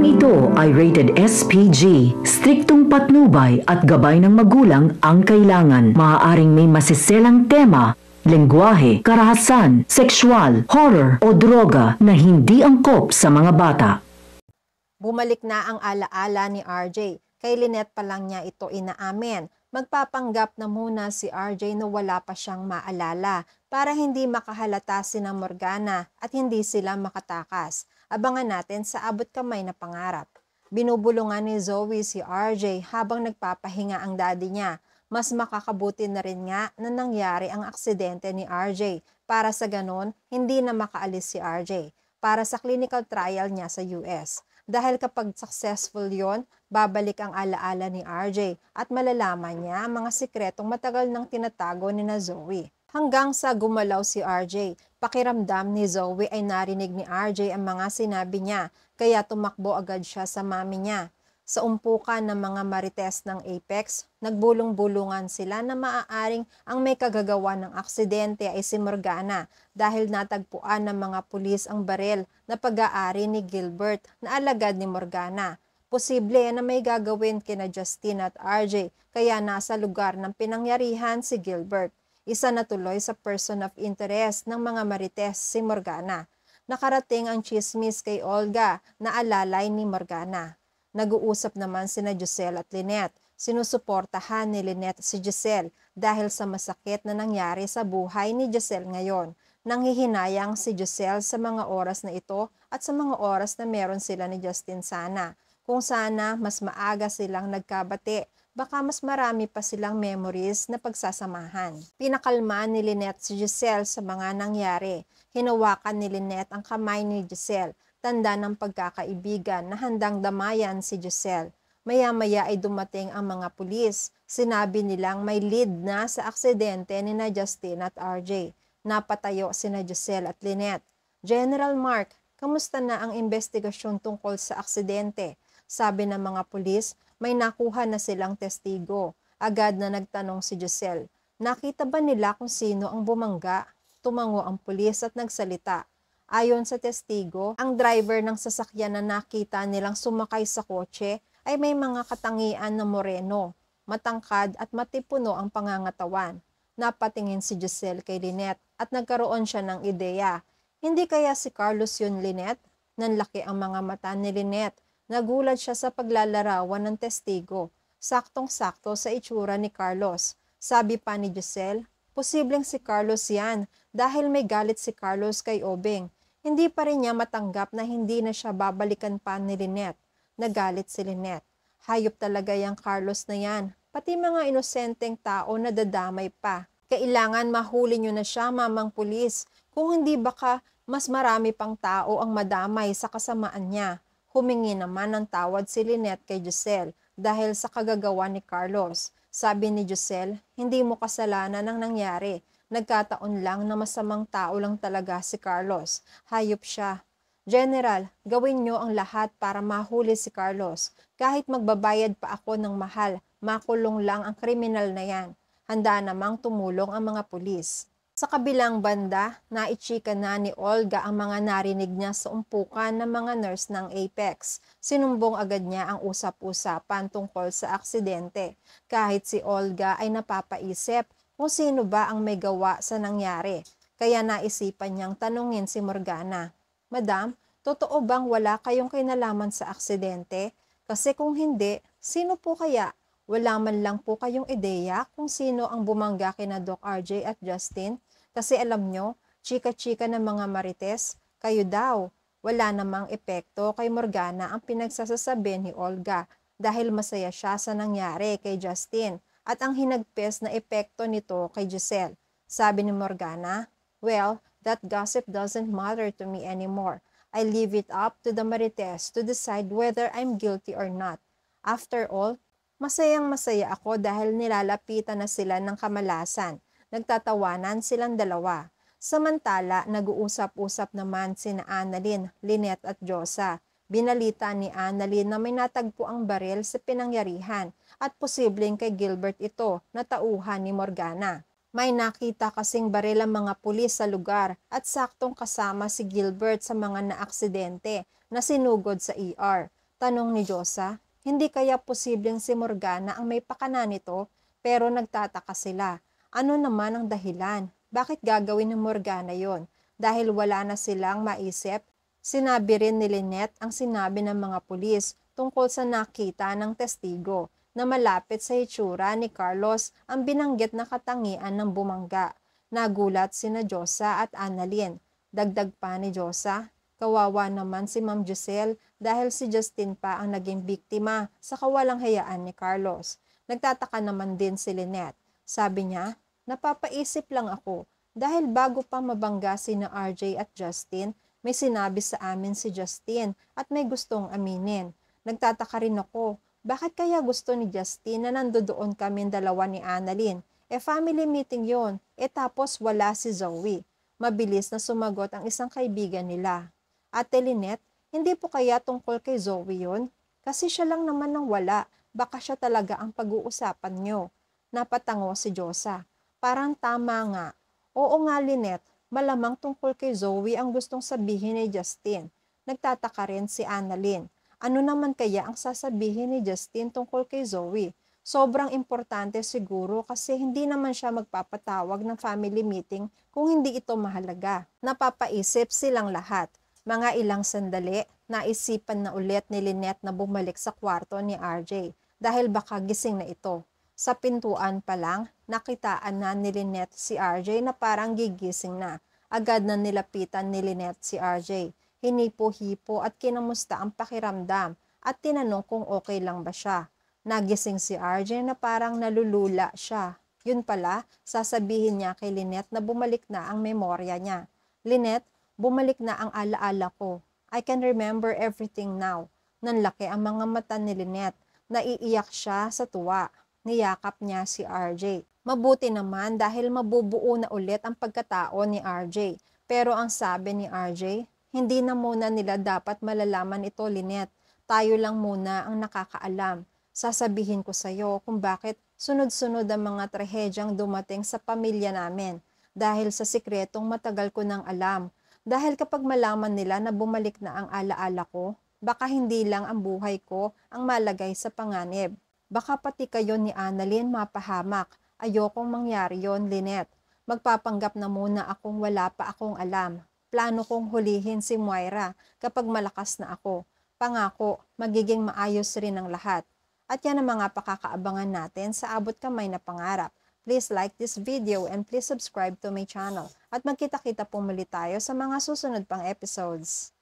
Programang ito ay rated SPG. Striktong patnubay at gabay ng magulang ang kailangan. Maaaring may masiselang tema, lengguwahe, karahasan, sexual, horror o droga na hindi angkop sa mga bata. Bumalik na ang alaala ni RJ. Kay Lynette pa lang niya ito inaamin. Magpapanggap na muna si RJ na wala pa siyang maalala para hindi makahalata sina Morgana at hindi sila makatakas. Abangan natin sa abot kamay na pangarap. Binubulungan ni Zoe si RJ habang nagpapahinga ang daddy niya. Mas makakabuti na rin nga na nangyari ang aksidente ni RJ para sa ganon hindi na makaalis si RJ para sa clinical trial niya sa US. Dahil kapag successful yon, babalik ang alaala ni RJ at malalaman niya ang mga sikretong matagal nang tinatago ni na Zoe. Hanggang sa gumalaw si RJ, pakiramdam ni Zoe ay narinig ni RJ ang mga sinabi niya, kaya tumakbo agad siya sa mami niya. Sa umpukan ng mga marites ng Apex, nagbulong-bulungan sila na maaaring ang may kagagawa ng aksidente ay si Morgana dahil natagpuan ng mga pulis ang barel na pag-aari ni Gilbert na alagad ni Morgana. Posible na may gagawin kina Justin at RJ kaya nasa lugar ng pinangyarihan si Gilbert. Isa na tuloy sa person of interest ng mga marites si Morgana. Nakarating ang chismis kay Olga na alalay ni Morgana. Nag-uusap naman sina Giselle at Lynette. Sinusuportahan ni Lynette si Giselle dahil sa masakit na nangyari sa buhay ni Giselle ngayon. Nanghihinayang si Giselle sa mga oras na ito at sa mga oras na meron sila ni Justin sana. Kung sana mas maaga silang nagkabati, baka mas marami pa silang memories na pagsasamahan. Pinakalma ni Lynette si Giselle sa mga nangyari. Hinawakan ni Lynette ang kamay ni Giselle, tanda ng pagkakaibigan na handang damayan si Giselle. Maya-maya ay dumating ang mga pulis. Sinabi nilang may lead na sa aksidente ni na Justin at RJ. Napatayo sina Giselle at Lynette. General Mark, kamusta na ang investigasyon tungkol sa aksidente? Sabi ng mga pulis, may nakuha na silang testigo. Agad na nagtanong si Giselle. Nakita ba nila kung sino ang bumangga? Tumango ang pulis at nagsalita. Ayon sa testigo, ang driver ng sasakyan na nakita nilang sumakay sa kotse ay may mga katangian na moreno, matangkad at matipuno ang pangangatawan. Napatingin si Giselle kay Lynette at nagkaroon siya ng ideya. Hindi kaya si Carlos yun, Lynette? Nanlaki ang mga mata ni Lynette. Nagulat siya sa paglalarawan ng testigo. Saktong-sakto sa itsura ni Carlos. Sabi pa ni Giselle, posibleng si Carlos yan dahil may galit si Carlos kay Obeng. Hindi pa rin niya matanggap na hindi na siya babalikan pa ni Lynette. Nagalit si Lynette. Hayop talaga yung Carlos na yan. Pati mga inosenteng tao na dadamay pa. Kailangan mahuli nyo na siya, mamang pulis. Kung hindi baka mas marami pang tao ang madamay sa kasamaan niya. Humingi naman ng tawad si Lynette kay Giselle dahil sa kagagawa ni Carlos. Sabi ni Giselle, hindi mo kasalanan ang nangyari. Nagkataon lang na masamang tao lang talaga si Carlos. Hayop siya. General, gawin niyo ang lahat para mahuli si Carlos. Kahit magbabayad pa ako ng mahal, makulong lang ang kriminal na yan. Handa namang tumulong ang mga pulis. Sa kabilang banda, naichika na ni Olga ang mga narinig niya sa umpukan ng mga nurse ng Apex. Sinumbong agad niya ang usap-usapan tungkol sa aksidente. Kahit si Olga ay napapaisip kung sino ba ang may gawa sa nangyari. Kaya naisipan niyang tanungin si Morgana. Madam, totoo bang wala kayong kinalaman sa aksidente? Kasi kung hindi, sino po kaya? Wala man lang po kayong ideya kung sino ang bumangga kina Doc RJ at Justin? Kasi alam nyo, chika-chika ng mga marites, kayo daw. Wala namang epekto kay Morgana ang pinagsasasabi ni Olga dahil masaya siya sa nangyari kay Justin at ang hinagpes na epekto nito kay Giselle. Sabi ni Morgana, well, that gossip doesn't matter to me anymore. I leave it up to the marites to decide whether I'm guilty or not. After all, masayang-masaya ako dahil nilalapitan na sila ng kamalasan. Nagtatawanan silang dalawa. Samantala, nag-uusap-usap naman sina Annalyn, Lynette at Josa. Binalita ni Annalyn na may natagpo ang baril sa pinangyarihan at posibleng kay Gilbert ito na tauhan ni Morgana. May nakita kasing baril ang mga pulis sa lugar at saktong kasama si Gilbert sa mga naaksidente na sinugod sa ER. Tanong ni Josa, hindi kaya posibleng si Morgana ang may pakana nito? Pero nagtataka sila. Ano naman ang dahilan? Bakit gagawin ni Morgana yon? Dahil wala na silang maisip? Sinabi rin ni Lynette ang sinabi ng mga pulis tungkol sa nakita ng testigo na malapit sa itsura ni Carlos ang binanggit na katangian ng bumangga. Nagulat sina Josa at Annalyn. Dagdag pa ni Josa, kawawa naman si Ma'am Giselle dahil si Justin pa ang naging biktima sa kawalang hayaan ni Carlos. Nagtataka naman din si Lynette. Sabi niya, napapaisip lang ako dahil bago pa mabangga sina RJ at Justin, may sinabi sa amin si Justin at may gustong aminin. Nagtataka rin ako, bakit kaya gusto ni Justin na nandoon kami dalawa ni Annalyn? Family meeting yon. Tapos wala si Zoe. Mabilis na sumagot ang isang kaibigan nila. Ate Lynette, hindi po kaya tungkol kay Zoe yon? Kasi siya lang naman ang wala. Baka siya talaga ang pag-uusapan nyo. Napatango si Josa. Parang tama nga. Oo nga Lynette, malamang tungkol kay Zoe ang gustong sabihin ni Justin. Nagtataka rin si Annalyn. Ano naman kaya ang sasabihin ni Justin tungkol kay Zoe? Sobrang importante siguro kasi hindi naman siya magpapatawag ng family meeting kung hindi ito mahalaga. Napapaisip silang lahat. Mga ilang sandali, naisipan na ulit ni Lynette na bumalik sa kwarto ni RJ dahil baka gising na ito. Sa pintuan pa lang, nakitaan na ni Lynette si RJ na parang gigising na. Agad na nilapitan ni Lynette si RJ. Hinipo-hipo at kinamusta ang pakiramdam at tinanong kung okay lang ba siya. Nagising si RJ na parang nalulula siya. Yun pala, sasabihin niya kay Lynette na bumalik na ang memorya niya. Lynette, bumalik na ang alaala ko. I can remember everything now. Nanlaki ang mga mata ni Lynette. Naiiyak siya sa tuwa. Niyakap niya si RJ. Mabuti naman dahil mabubuo na ulit ang pagkatao ni RJ. Pero ang sabi ni RJ, hindi na muna nila dapat malalaman ito, Lynette. Tayo lang muna ang nakakaalam. Sasabihin ko sa iyo kung bakit sunod-sunod ang mga trahedyang dumating sa pamilya namin. Dahil sa sikretong matagal ko nang alam. Dahil kapag malaman nila na bumalik na ang alaala ko, baka hindi lang ang buhay ko ang malagay sa panganib. Baka pati kayo ni Annalyn mapahamak. Ayokong mangyari yon, Lynette. Magpapanggap na muna akong wala pa akong alam. Plano kong hulihin si Moira kapag malakas na ako. Pangako, magiging maayos rin ang lahat. At yan ang mga pakakaabangan natin sa abot kamay na pangarap. Please like this video and please subscribe to my channel. At magkita-kita po muli tayo sa mga susunod pang episodes.